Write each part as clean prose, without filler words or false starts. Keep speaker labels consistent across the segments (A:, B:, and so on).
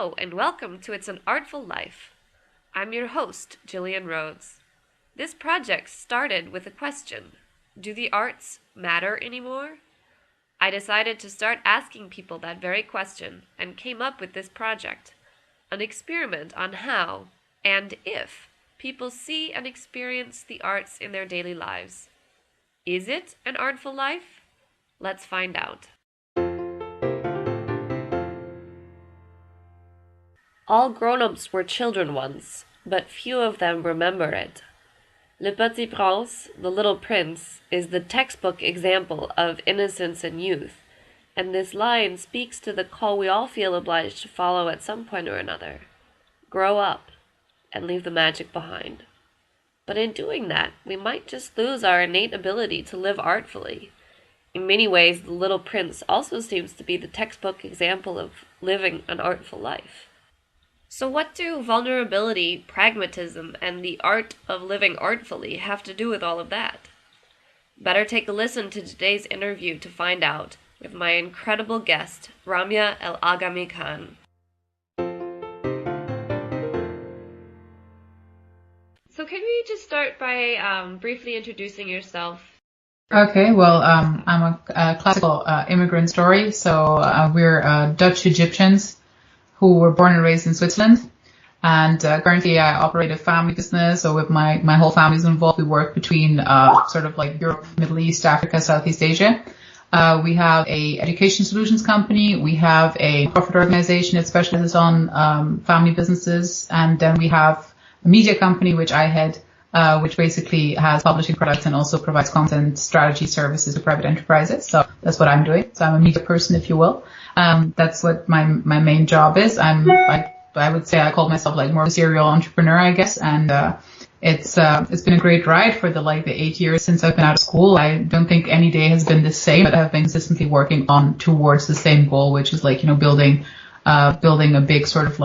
A: Hello, and welcome to It's an Artful Life. I'm your host, Jillian Rhodes. This project started with a question: do the arts matter anymore? I decided to start asking people that very question and came up with this project, an experiment on how and if people see and experience the arts in their daily lives. Is it an artful life? Let's find out. All grown-ups were children once, but few of them remember it. Le Petit Prince, the Little Prince, is the textbook example of innocence and youth, and this line speaks to the call we all feel obliged to follow at some point or another. Grow up and leave the magic behind. But in doing that, we might just lose our innate ability to live artfully. In many ways, the Little Prince also seems to be the textbook example of living an artful life. So what do vulnerability, pragmatism, and the art of living artfully have to do with all of that? Better take a listen to today's interview to find out with my incredible guest, Ramia El Agamy Khan. So can we just start by briefly introducing yourself?
B: Okay, well, I'm a classical immigrant story. So we're Dutch Egyptians who were born and raised in Switzerland. And currently I operate a family business. So with my whole family's involved. We work between sort of like Europe, Middle East, Africa, Southeast Asia. We have a education solutions company. We have a profit organization that specializes on family businesses. And then we have a media company, which I head, which basically has publishing products and also provides content strategy services to private enterprises. So that's what I'm doing. So I'm a media person, if you will. That's what my main job is. I would say I call myself like more of a serial entrepreneur, I guess. And, it's been a great ride for the 8 years since I've been out of school. I don't think any day has been the same, but I've been consistently working on towards the same goal, which is building a big sort of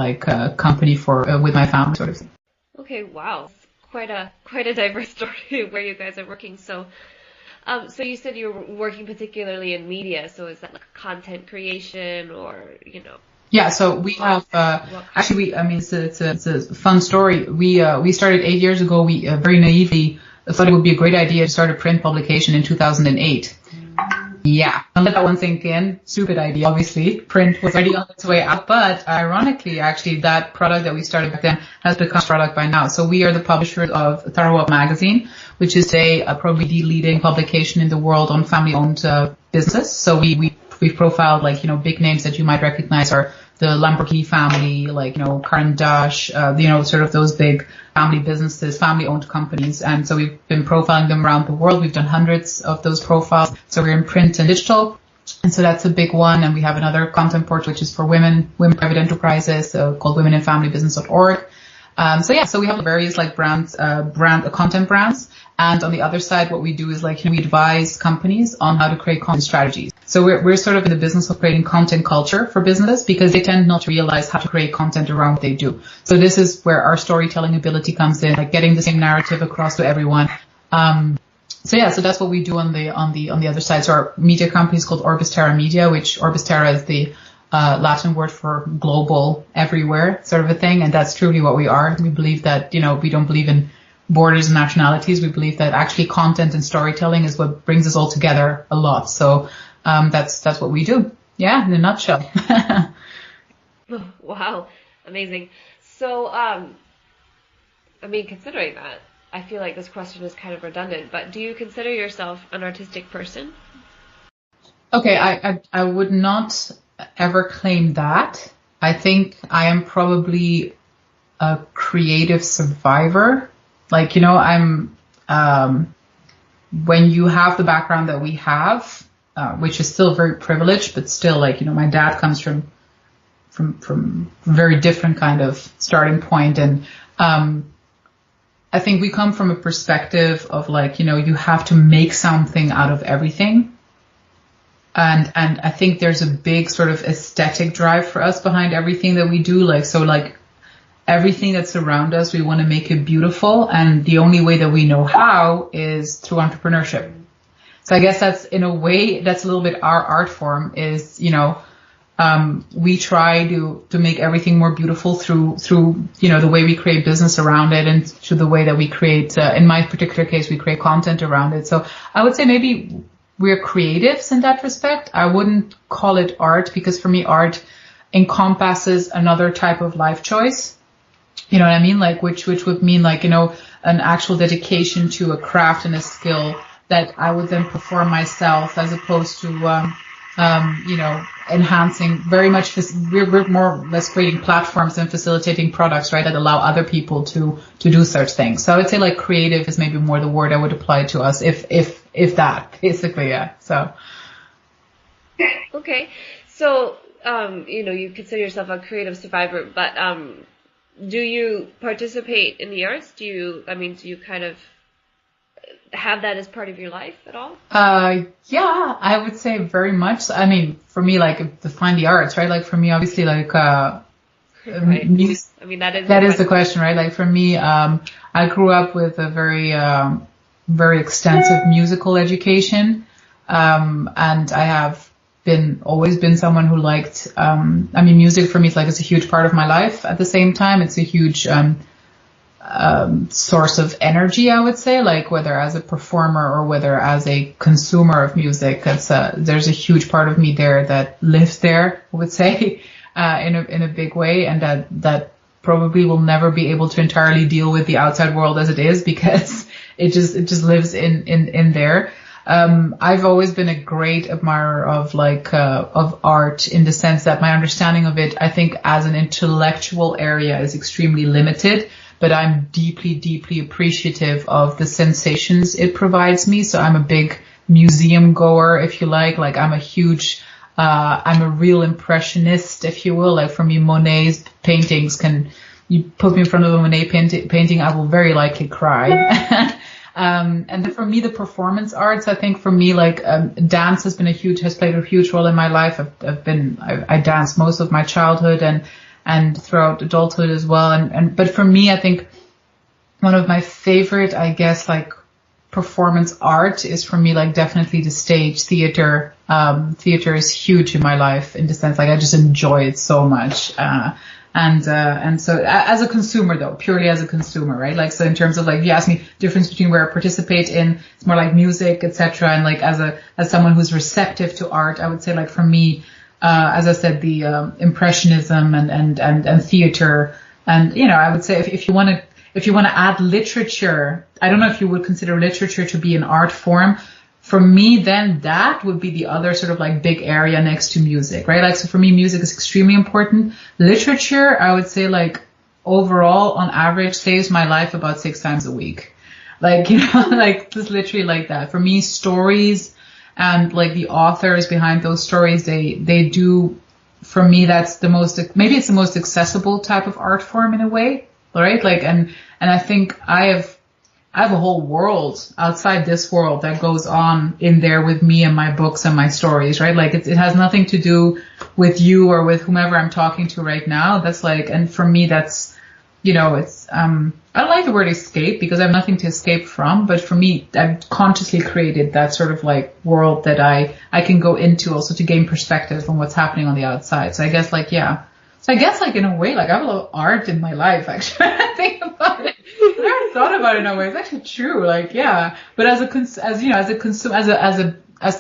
B: company for, with my family sort of thing.
A: Okay, wow. Quite a diverse story where you guys are working. So you said you're working particularly in media. So is that like content creation or,
B: Yeah, so we have, it's a fun story. We started 8 years ago. We very naively thought it would be a great idea to start a print publication in 2008. Yeah, don't let that one sink in. Stupid idea, obviously. Print was already on its way out, but ironically, actually, that product that we started back then has become a product by now. So we are the publishers of Thorough Up magazine, which is probably the leading publication in the world on family-owned businesses. So we've profiled big names that you might recognize are the Lamborghini family, Karan Dash, sort of those big family businesses, family-owned companies. And so we've been profiling them around the world. We've done hundreds of those profiles. So we're in print and digital. And so that's a big one. And we have another content portal, which is for women private enterprises, called womeninfamilybusiness.org. So we have various content brands. And on the other side, what we do is we advise companies on how to create content strategies. So we're sort of in the business of creating content culture for businesses because they tend not to realize how to create content around what they do. So this is where our storytelling ability comes in, getting the same narrative across to everyone. So that's what we do on the other side. So our media company is called Orbis Terra Media, which Orbis Terra is the Latin word for global, everywhere sort of a thing. And that's truly what we are. We believe that, we don't believe in borders and nationalities. We believe that actually content and storytelling is what brings us all together a lot. So that's what we do. Yeah, in a nutshell.
A: Wow, amazing. So, considering that, I feel like this question is kind of redundant, but do you consider yourself an artistic person?
B: Okay, I would not ever claim that. I think I am probably a creative survivor. I'm, when you have the background that we have, which is still very privileged, but still my dad comes from very different kind of starting point. And, I think we come from a perspective of you have to make something out of everything. And I think there's a big sort of aesthetic drive for us behind everything that we do. Everything that's around us, we want to make it beautiful. And the only way that we know how is through entrepreneurship. So I guess that's in a way, that's a little bit our art form is, We try to make everything more beautiful through, the way we create business around it and through the way that we create, in my particular case, we create content around it. So I would say maybe we're creatives in that respect. I wouldn't call it art because for me, art encompasses another type of life choice. You know what I mean? Like, which would mean like, an actual dedication to a craft and a skill that I would then perform myself as opposed to, enhancing very much, we're more or less creating platforms and facilitating products, right, that allow other people to do such things. So I would say like creative is maybe more the word I would apply to us, if that, basically, yeah. So.
A: Okay. So, you consider yourself a creative survivor, but, do you participate in the arts? Do you kind of have that as part of your life at all?
B: Yeah, I would say very much. I mean, for me, like, define the arts, right? Like, for me, obviously, like,
A: right.
B: Music,
A: I mean, that
B: is the question, right? Like, for me, I grew up with a very, very extensive musical education. And I have always been someone who liked, music for me is a huge part of my life. At the same time, it's a huge, source of energy, I would say, like whether as a performer or whether as a consumer of music, there's a huge part of me there that lives there, I would say, in a big way, and that probably will never be able to entirely deal with the outside world as it is because it just lives in there. I've always been a great admirer of of art in the sense that my understanding of it, I think as an intellectual area is extremely limited, but I'm deeply, deeply appreciative of the sensations it provides me. So I'm a big museum goer, if you like. Like I'm a real impressionist, if you will. Like for me, Monet's paintings you put me in front of a Monet painting, I will very likely cry. And then for me, the performance arts, I think for me, dance has played a huge role in my life. I danced most of my childhood and throughout adulthood as well. But for me, I think one of my favorite, I guess, performance art is for me, definitely the stage theater. Theater is huge in my life in the sense, I just enjoy it so much. And so as a consumer though, purely as a consumer, right? So in terms of you asked me difference between where I participate in, it's more like music, etc. And as someone who's receptive to art, I would say for me, as I said, the impressionism and theater, and I would say if you want to add literature, I don't know if you would consider literature to be an art form. For me, then that would be the other sort of big area next to music, right? So for me, music is extremely important. Literature, I would say overall on average saves my life about 6 times a week. Just literally like that. For me, stories and the authors behind those stories, they do, for me, that's maybe it's the most accessible type of art form in a way, right? And I think I have a whole world outside this world that goes on in there with me and my books and my stories, right? It has nothing to do with you or with whomever I'm talking to right now. That's and for me, that's, it's, I don't like the word escape because I have nothing to escape from, but for me, I've consciously created that sort of world that I can go into also to gain perspective on what's happening on the outside. So I guess yeah. So I guess in a way, I have a lot of art in my life, actually. I think about it. I never thought about it in a way. It's actually true. Yeah. But as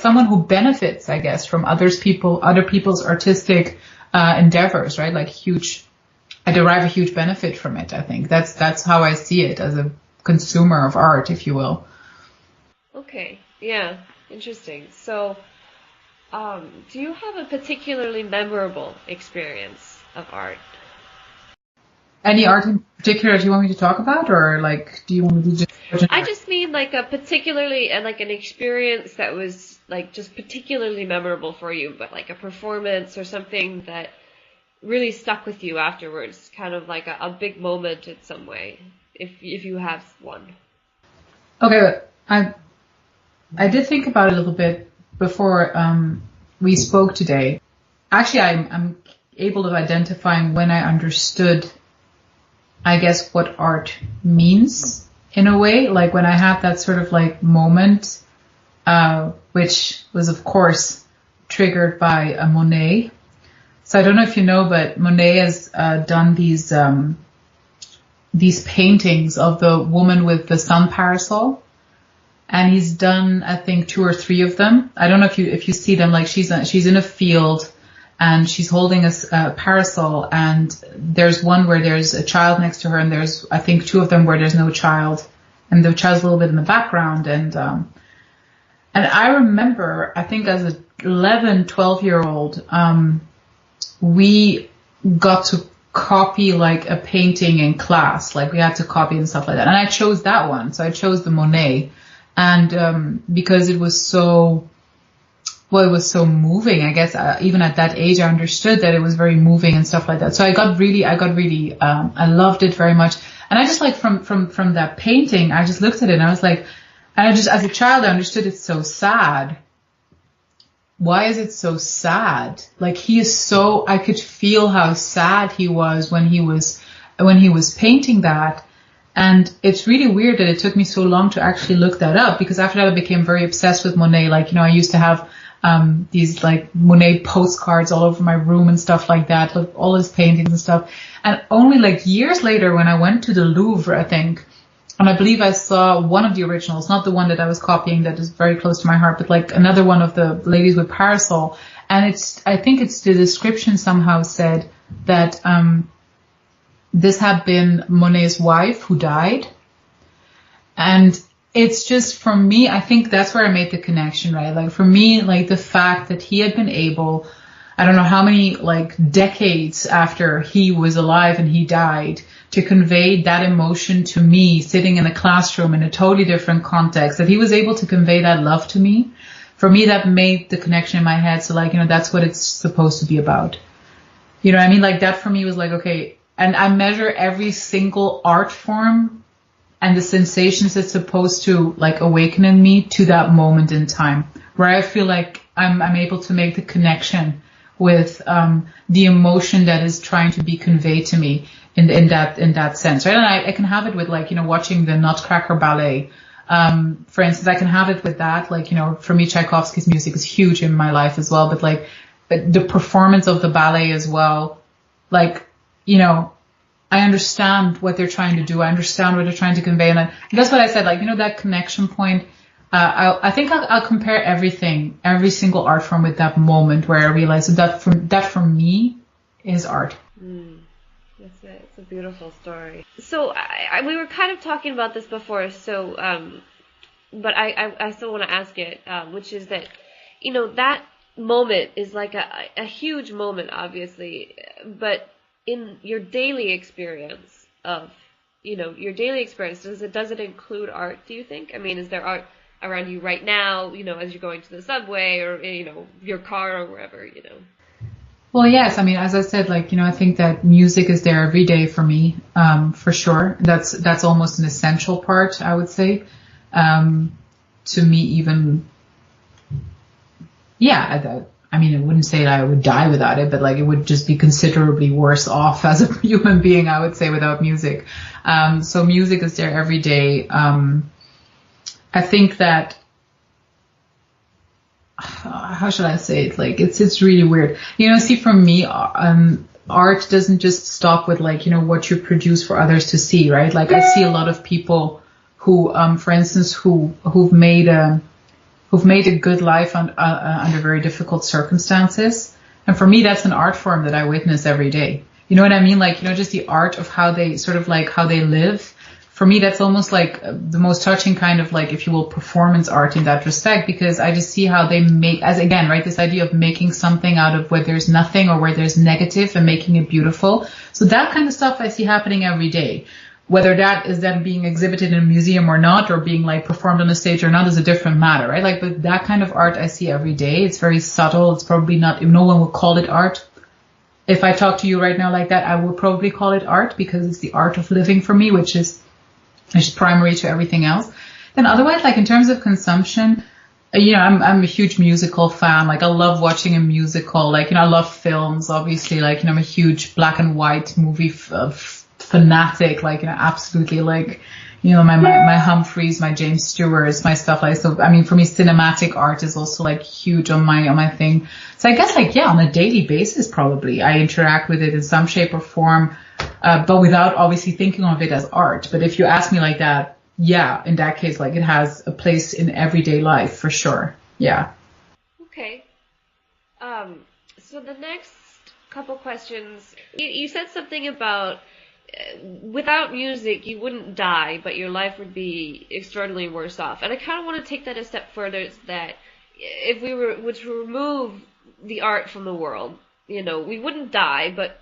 B: someone who benefits, I guess, from other people's artistic, endeavors, right? I derive a huge benefit from it. I think that's how I see it as a consumer of art, if you will.
A: Okay. Yeah. Interesting. So, do you have a particularly memorable experience of art?
B: Any art in particular do you want me to talk about, or do you want me to just?
A: I just mean a particularly an experience that was just particularly memorable for you, but a performance or something that really stuck with you afterwards, kind of a big moment in some way, if you have one.
B: Okay, I did think about it a little bit before we spoke today. Actually, I'm able to identify when I understood, I guess, what art means in a way. When I had that sort of moment, which was of course triggered by a Monet, So I don't know if you know, but Monet has done these paintings of the woman with the sun parasol. And he's done, I think, 2 or 3 of them. I don't know if you see them. Like she's in a field and she's holding a parasol, and there's one where there's a child next to her, and there's, I think, 2 of them where there's no child, and the child's a little bit in the background. And I remember, I think as a 11, 12-year-old, we got to copy like a painting in class. Like we had to copy and stuff like that. And I chose that one. So I chose the Monet. And because it was so moving, I guess even at that age, I understood that it was very moving and stuff like that. So I loved it very much. And I just like from that painting, I just looked at it and I was like, and I just, as a child, I understood it's so sad. Why is it so sad? Like I could feel how sad he was when he was painting that. And it's really weird that it took me so long to actually look that up, because after that I became very obsessed with Monet. Like, I used to have these like Monet postcards all over my room and stuff like that, like all his paintings and stuff. And only like years later, when I went to the Louvre, I think, and I believe I saw one of the originals, not the one that I was copying that is very close to my heart, but like another one of the ladies with parasol. And I think it's the description somehow said that this had been Monet's wife who died. And it's just, for me, I think that's where I made the connection, right? Like for me, like the fact that he had been able, I don't know how many like decades after he was alive and he died, to convey that emotion to me sitting in a classroom in a totally different context, that he was able to convey that love to me. For me, that made the connection in my head. So like, that's what it's supposed to be about. You know what I mean? Like that for me was like, okay. And I measure every single art form and the sensations it's supposed to like awaken in me to that moment in time, where I feel like I'm able to make the connection with the emotion that is trying to be conveyed to me in that sense, right? And I can have it with like, watching the Nutcracker ballet. For instance, I can have it with that. Like, for me, Tchaikovsky's music is huge in my life as well, but like the performance of the ballet as well, like, I understand what they're trying to do. I understand what they're trying to convey. And that's what I said, like, that connection point. I think I'll compare everything, every single art form with that moment where I realized that for me is art.
A: That's it. It's a beautiful story. So we were kind of talking about this before. So, but I still want to ask it, which is that, that moment is like a huge moment, obviously, but in your daily experience does it include art, do you think? I mean, is there art around you right now, as you're going to the subway or, your car or wherever,
B: Well, yes. I mean, as I said, like, I think that music is there every day for me, for sure. That's almost an essential part, I would say, to me even. Yeah, I mean, I wouldn't say that I would die without it, but like it would just be considerably worse off as a human being, I would say, without music. So music is there every day. I think that, how should I say it? Like it's really weird. See, for me, art doesn't just stop with like, what you produce for others to see, right? Like I see a lot of people who, for instance, who've made a good life under very difficult circumstances. And for me, that's an art form that I witness every day. You know what I mean? Like, just the art of how they sort of like how they live. For me, that's almost like the most touching kind of like, if you will, performance art in that respect, because I just see how they make, as again, right, this idea of making something out of where there's nothing or where there's negative and making it beautiful. So that kind of stuff I see happening every day. Whether that is then being exhibited in a museum or not, or being like performed on a stage or not, is a different matter, right? Like, but that kind of art I see every day. It's very subtle. It's probably not, no one will call it art. If I talk to you right now like that, I will probably call it art because it's the art of living for me, which is primary to everything else. Then otherwise, like in terms of consumption, I'm a huge musical fan. Like I love watching a musical. Like, I love films, obviously. Like, I'm a huge black and white movie fanatic. Like, absolutely. Like, my Humphreys, my James Stewarts, my stuff like so. I mean, for me, cinematic art is also like huge on my thing. So I guess like on a daily basis, probably I interact with it in some shape or form, but without obviously thinking of it as art. But if you ask me like that, in that case, like it has a place in everyday life for sure. Yeah.
A: Okay. So the next couple questions, you said something about without music you wouldn't die, but your life would be extraordinarily worse off. And I kind of want to take that a step further. Is that if we were to remove the art from the world, we wouldn't die, but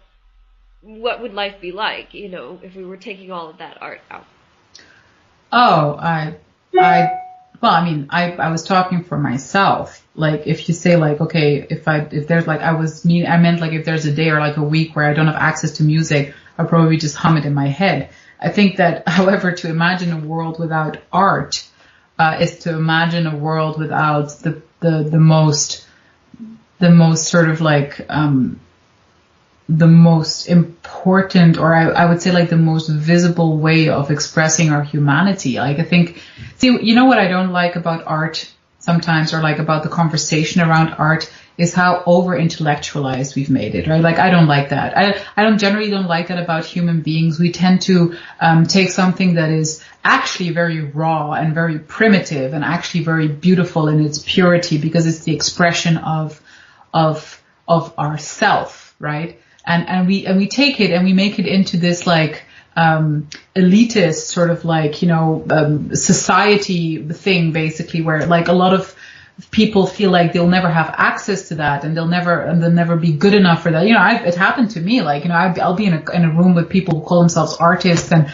A: what would life be like, if we were taking all of that art out?
B: Oh, well, I mean, I was talking for myself. Like, if you say like, okay, if there's like, I meant like if there's a day or like a week where I don't have access to music, I'll probably just hum it in my head. I think that, however, to imagine a world without art, is to imagine a world without the most sort of like, the most important, or I would say like the most visible way of expressing our humanity. Like I think, what I don't like about art sometimes, or like about the conversation around art, is how over intellectualized we've made it, right? Like I don't like that. I generally don't like that about human beings. We tend to take something that is actually very raw and very primitive and actually very beautiful in its purity, because it's the expression of ourself, right? And we take it and we make it into this like elitist sort of like society thing, basically, where like a lot of people feel like they'll never have access to that, and they'll never be good enough for that. It happened to me. Like I'll be in a room with people who call themselves artists and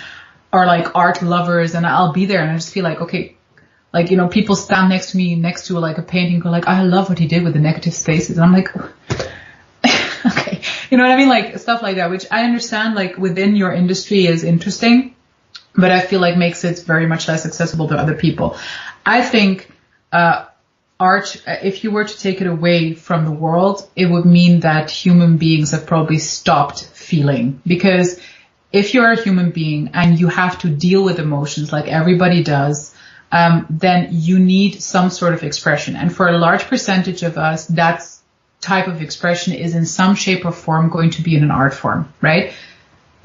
B: are like art lovers, and I'll be there and I just feel like, okay, like people stand next to like a painting, go like, I love what he did with the negative spaces, and I'm like, okay, you know what I mean, like stuff like that, which I understand like within your industry is interesting, but I feel like makes it very much less accessible to other people. I think art, if you were to take it away from the world, it would mean that human beings have probably stopped feeling. Because if you're a human being and you have to deal with emotions like everybody does, then you need some sort of expression. And for a large percentage of us, that type of expression is in some shape or form going to be in an art form, right?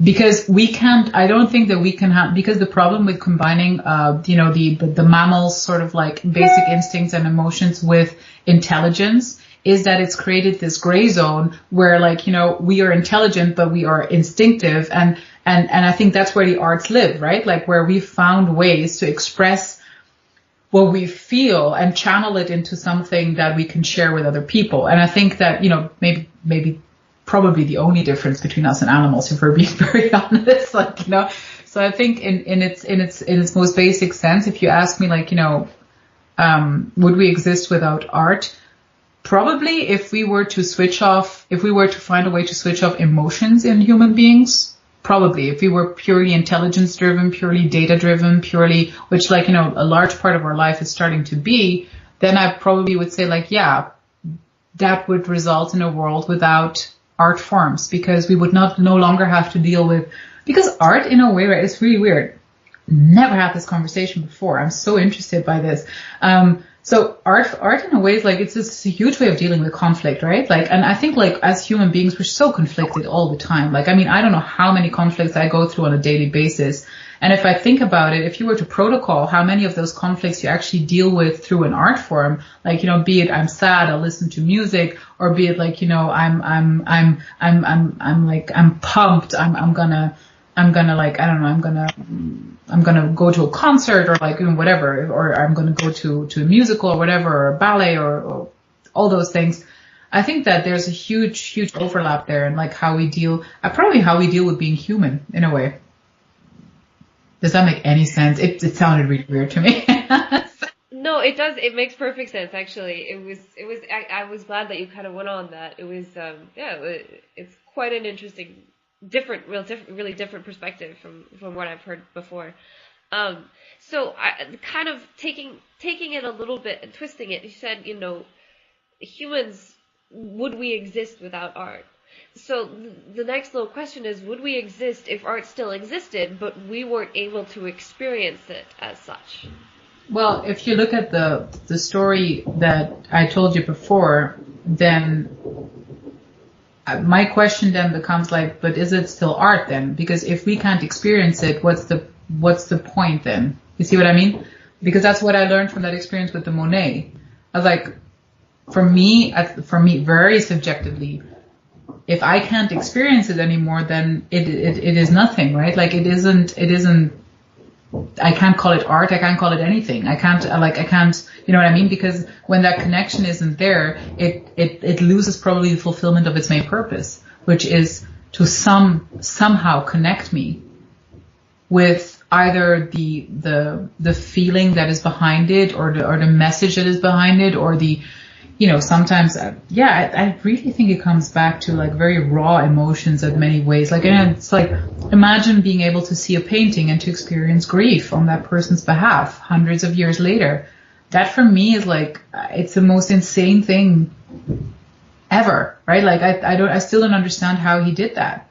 B: Because I don't think that we can have, because the problem with combining, the mammals sort of like basic instincts and emotions with intelligence is that it's created this gray zone where like, we are intelligent, but we are instinctive. And I think that's where the arts live, right? Like where we've found ways to express what we feel and channel it into something that we can share with other people. And I think that, maybe probably the only difference between us and animals, if we're being very honest, like, so I think in its most basic sense, if you ask me, like, would we exist without art? Probably if we were to find a way to switch off emotions in human beings, probably if we were purely intelligence driven, purely data driven, which like, a large part of our life is starting to be, then I probably would say like, yeah, that would result in a world without art forms, because we would no longer have to deal with, because art in a way, right, it's really weird. Never had this conversation before. I'm so interested by this. So art in a way is like, it's a huge way of dealing with conflict, right? Like, and I think like as human beings, we're so conflicted all the time. Like, I mean, I don't know how many conflicts I go through on a daily basis. And if I think about it, if you were to protocol how many of those conflicts you actually deal with through an art form, like, be it I'm sad, I'll listen to music, or be it like, I'm pumped, I'm gonna like, I don't know, I'm gonna go to a concert, or like whatever, or I'm gonna go to a musical or whatever, or a ballet, or all those things. I think that there's a huge overlap there, and like how we deal with being human in a way. Does that make any sense? It sounded really weird to me.
A: No, it does. It makes perfect sense, actually. I was glad that you kind of went on that. It was, it's quite an interesting, really different perspective from what I've heard before. So I kind of taking it a little bit and twisting it, you said, humans, would we exist without art? So the next little question is, would we exist if art still existed, but we weren't able to experience it as such?
B: Well, if you look at the story that I told you before, then my question then becomes like, but is it still art then? Because if we can't experience it, what's the point then? You see what I mean? Because that's what I learned from that experience with the Monet. I was like, for me, very subjectively, if I can't experience it anymore, then it is nothing, right? Like it isn't, I can't call it art, I can't call it anything. I can't, you know what I mean? Because when that connection isn't there, it loses probably the fulfillment of its main purpose, which is to somehow connect me with either the feeling that is behind it, or the message that is behind it, or the, you know, sometimes, I really think it comes back to like very raw emotions in many ways. Like, and it's like, imagine being able to see a painting and to experience grief on that person's behalf hundreds of years later. That for me is like, it's the most insane thing ever, right? Like, I still don't understand how he did that.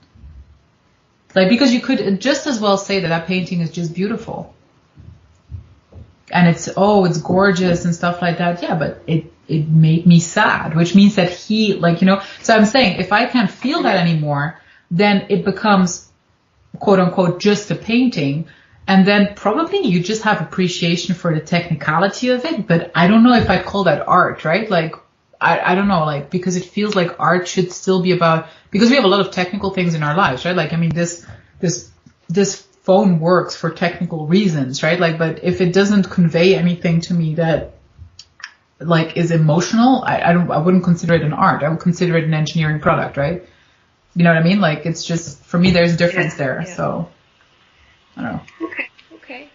B: Like, because you could just as well say that that painting is just beautiful. And it's gorgeous and stuff like that. Yeah, but it made me sad, which means that he, like, you know, so I'm saying if I can't feel that anymore, then it becomes quote unquote just a painting. And then probably you just have appreciation for the technicality of it. But I don't know if I'd call that art, right? Like, I don't know, like, because it feels like art should still be about, because we have a lot of technical things in our lives, right? Like, I mean, this phone works for technical reasons, right? Like, but if it doesn't convey anything to me that like is emotional, I wouldn't consider it an art. I would consider it an engineering product, right? You know what I mean? Like, it's just, for me, there's a difference there. Yeah. So, I don't know.
A: Okay.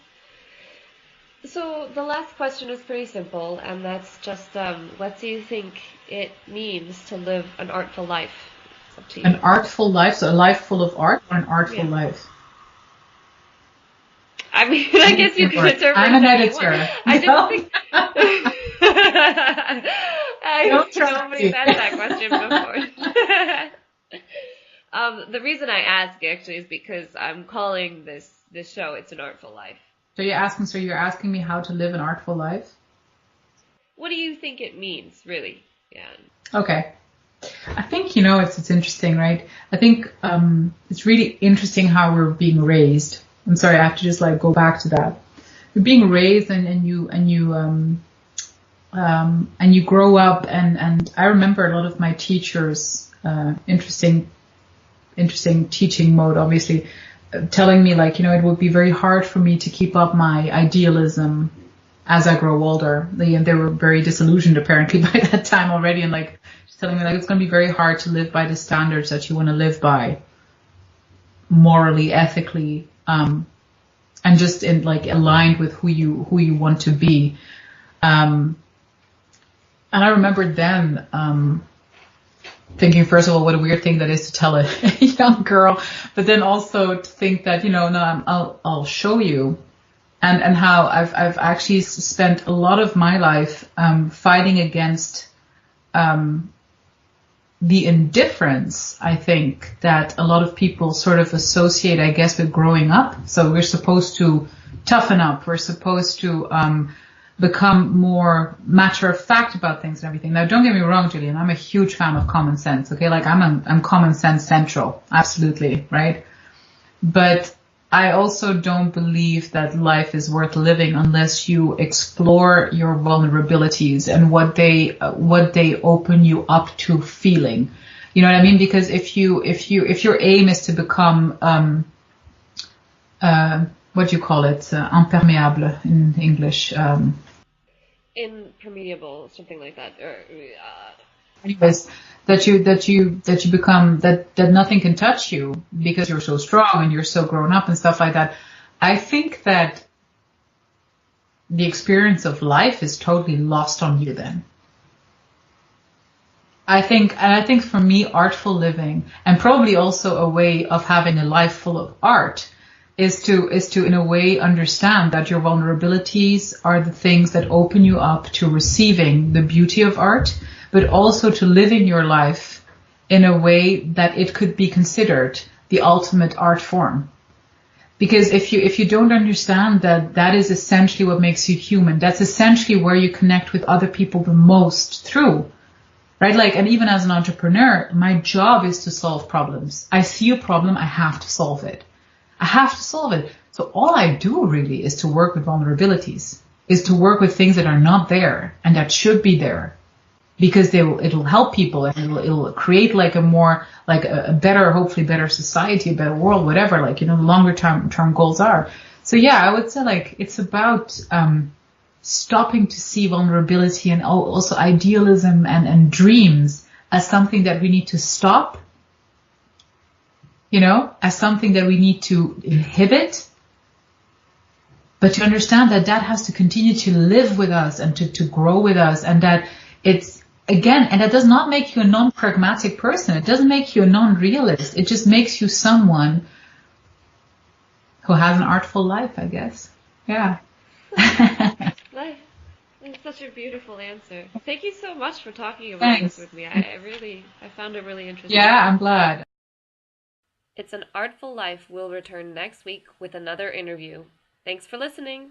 A: So the last question is pretty simple, and that's just, what do you think it means to live an artful life? It's up to you.
B: An artful life? So a life full of art, or an artful life?
A: I mean, I guess you can interpret.
B: I'm an editor.
A: I didn't think. Nobody's asked that question before. The reason I ask actually is because I'm calling this show "It's an Artful Life."
B: So you're asking me how to live an artful life?
A: What do you think it means, really? Yeah.
B: Okay. I think, you know, it's interesting, right? I think it's really interesting how we're being raised. I'm sorry, I have to just like go back to that. You're being raised and you grow up, and I remember a lot of my teachers, interesting teaching mode, obviously, telling me like, you know, it would be very hard for me to keep up my idealism as I grow older. They were very disillusioned apparently by that time already, and like just telling me like it's going to be very hard to live by the standards that you want to live by, morally, ethically, and just in like aligned with who you want to be. And I remember then thinking, first of all, what a weird thing that is to tell a young girl, but then also to think that, you know, no, I'll show you, and how I've actually spent a lot of my life fighting against the indifference, I think, that a lot of people sort of associate, I guess, with growing up. So we're supposed to toughen up. We're supposed to become more matter of fact about things and everything. Now, don't get me wrong, Julian. I'm a huge fan of common sense. Okay, like I'm common sense central, absolutely, right? But I also don't believe that life is worth living unless you explore your vulnerabilities and what they open you up to feeling. You know what I mean? Because if your aim is to become what do you call it? Imperméable in English.
A: Impermeable, something like that.
B: Anyways, that you become that nothing can touch you because you're so strong and you're so grown up and stuff like that. I think that the experience of life is totally lost on you then. I think for me, artful living, and probably also a way of having a life full of art, is to in a way understand that your vulnerabilities are the things that open you up to receiving the beauty of art, but also to living your life in a way that it could be considered the ultimate art form. Because if you don't understand that that is essentially what makes you human, that's essentially where you connect with other people the most through, right? Like, and even as an entrepreneur, my job is to solve problems. I see a problem, I have to solve it. I have to solve it. So all I do really is to work with vulnerabilities, is to work with things that are not there and that should be there. Because it'll help people and it'll create like a more, like a better, hopefully better society, a better world, whatever, like, the longer term goals are. So yeah, I would say like it's about, stopping to see vulnerability and also idealism and dreams as something that we need to stop, as something that we need to inhibit, but to understand that that has to continue to live with us and to grow with us, and that it's, again, and that does not make you a non-pragmatic person. It doesn't make you a non-realist. It just makes you someone who has an artful life, I guess. Yeah.
A: Nice. That's such a beautiful answer. Thank you so much for talking about this with me. I found it really interesting.
B: Yeah, I'm glad.
A: It's an Artful Life will return next week with another interview. Thanks for listening.